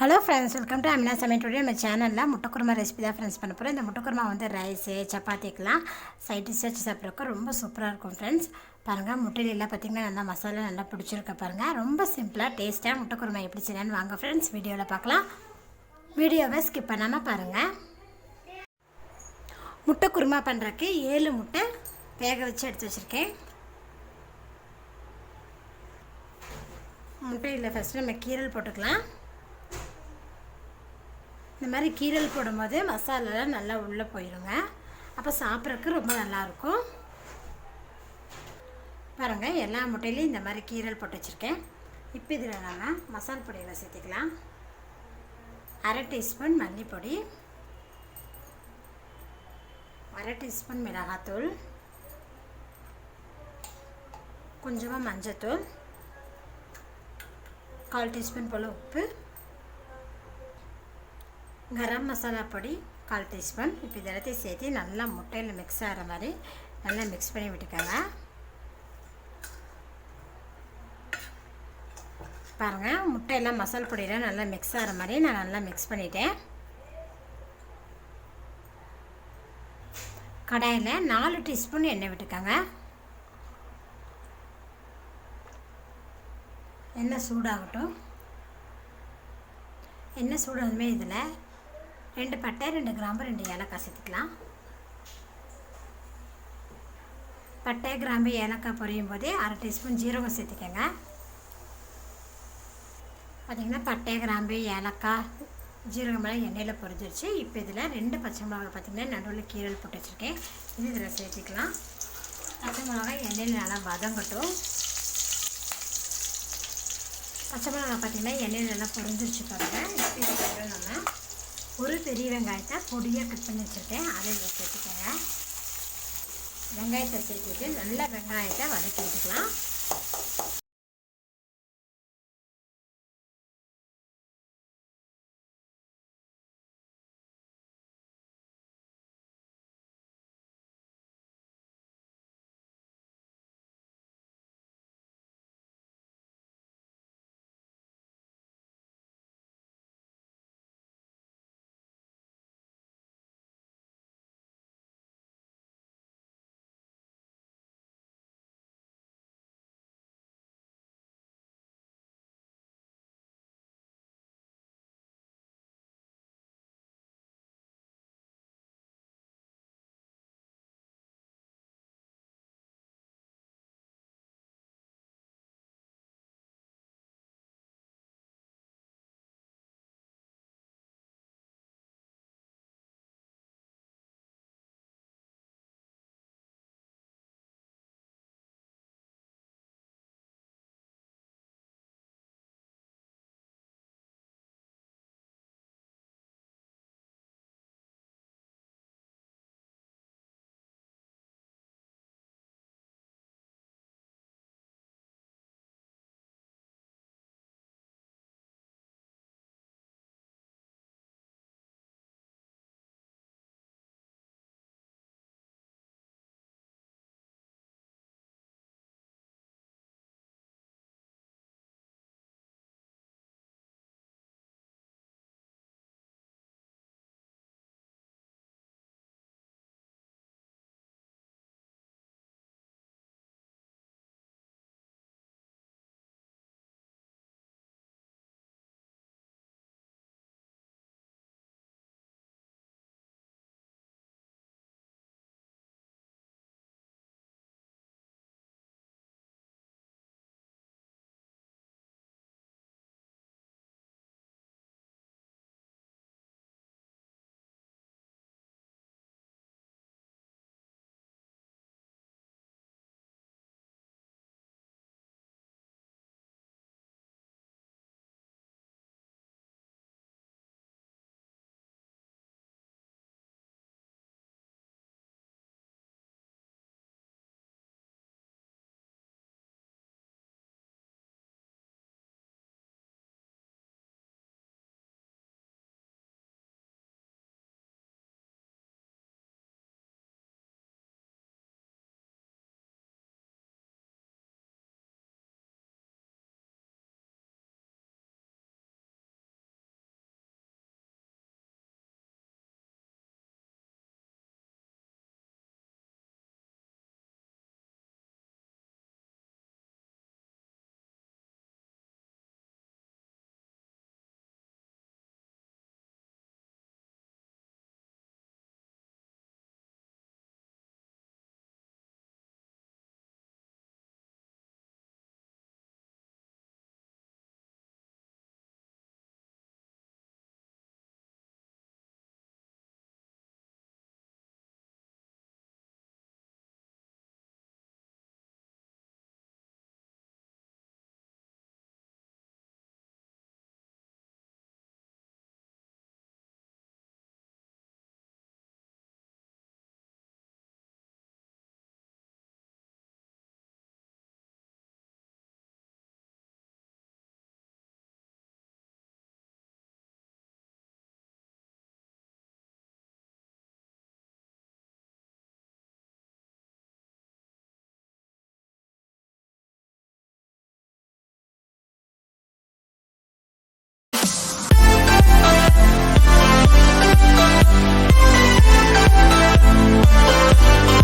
Hello friends, welcome to Amina சமையல். Today நம்ம சேனலில் முட்டைக்குருமா ரெசிபி தான் ஃப்ரெண்ட்ஸ் பண்ண போகிறோம். இந்த முட்டைக்குருமா வந்து ரைஸு சப்பாத்திக்கெலாம் சைட் டிஷ் வச்சு சாப்பிட்றதுக்கு ரொம்ப சூப்பராக இருக்கும் ஃப்ரெண்ட்ஸ். பாருங்கள், முட்டையிலெல்லாம் பார்த்திங்கன்னா நல்லா மசாலா நல்லா பிடிச்சிருக்க பாருங்கள். ரொம்ப சிம்பிளாக டேஸ்ட்டாக முட்டைக்குருமா எப்படி செய்யலான்னு வாங்க ஃப்ரெண்ட்ஸ் வீடியோவில் பார்க்கலாம். வீடியோவை ஸ்கிப் பண்ணாமல் பாருங்கள். முட்டைக்குருமா பண்ணுறதுக்கு 7 முட்டை வேக வச்சு எடுத்து வச்சுருக்கேன். முட்டையில் ஃபஸ்ட்டு நம்ம கீரல் போட்டுக்கலாம். இந்த மாதிரி கீரல் போடும்போது மசாலாலாம் நல்லா உள்ளே போயிடுங்க. அப்போ சாப்பிட்றதுக்கு ரொம்ப நல்லாயிருக்கும். பாருங்கள், எல்லா முட்டையிலையும் இந்த மாதிரி கீரல் போட்டு வச்சுருக்கேன். இப்போ இதில் நம்ம மசால் பொடியில் சேர்த்துக்கலாம். 1/2 டீஸ்பூன் மல்லிப்பொடி, 1/2 டீஸ்பூன் மிளகாத்தூள், கொஞ்சமாக மஞ்சத்தூள், 1/4 டீஸ்பூன் போல் உப்பு, கரம் மசாலா பொடி 1/4 டீஸ்பூன். இப்போ இதெல்லாத்தையும் சேர்த்து நல்லா முட்டையில் மிக்ஸ் ஆகிற மாதிரி நல்லா மிக்ஸ் பண்ணி விட்டுக்கோங்க. பாருங்கள், முட்டையெல்லாம் மசாலா பொடியெல்லாம் நல்லா மிக்ஸ் ஆகிற மாதிரி நான் நல்லா மிக்ஸ் பண்ணிட்டேன். கடாயில் 4 டீஸ்பூன் எண்ணெய் விட்டுக்கோங்க. எண்ணெய் சூடாகட்டும். எண்ணெய் சூடாகுமே இதில் 2 பட்டை, 2 கிராம்பு, 2 ஏலக்காய் சேர்த்துக்கலாம். பட்டை, கிராம்பு, ஏலக்காய் பொரியும் போதே 1/2 டீஸ்பூன் ஜீரகம் சேர்த்துக்கோங்க. பார்த்திங்கன்னா பட்டை, கிராம்பு, ஏலக்காய், ஜீரகமெல்லாம் எண்ணெயில் பொரிஞ்சிருச்சு. இப்போ இதில் 2 பச்சை மிளகாய் பார்த்திங்கன்னா நடுவில் கீரல் போட்டு வச்சுருக்கேன். இது இதில் சேர்த்துக்கலாம். பச்சை மிளகாய் எண்ணெயில் நல்லா வதங்கட்டும். பச்சை மிளகாய் பார்த்திங்கன்னா எண்ணெயில் நல்லா பொரிஞ்சிருச்சு பாருங்கள். இப்போ நம்ம ஒரு பெரிய வெங்காயத்தை பொடியாக கட் பண்ணி வச்சுருக்கேன். அதை இதில் சேர்த்துக்கோங்க. வெங்காயத்தை சேர்த்துட்டு நல்லா வெங்காயத்தை வதக்கி விட்டுக்கலாம்.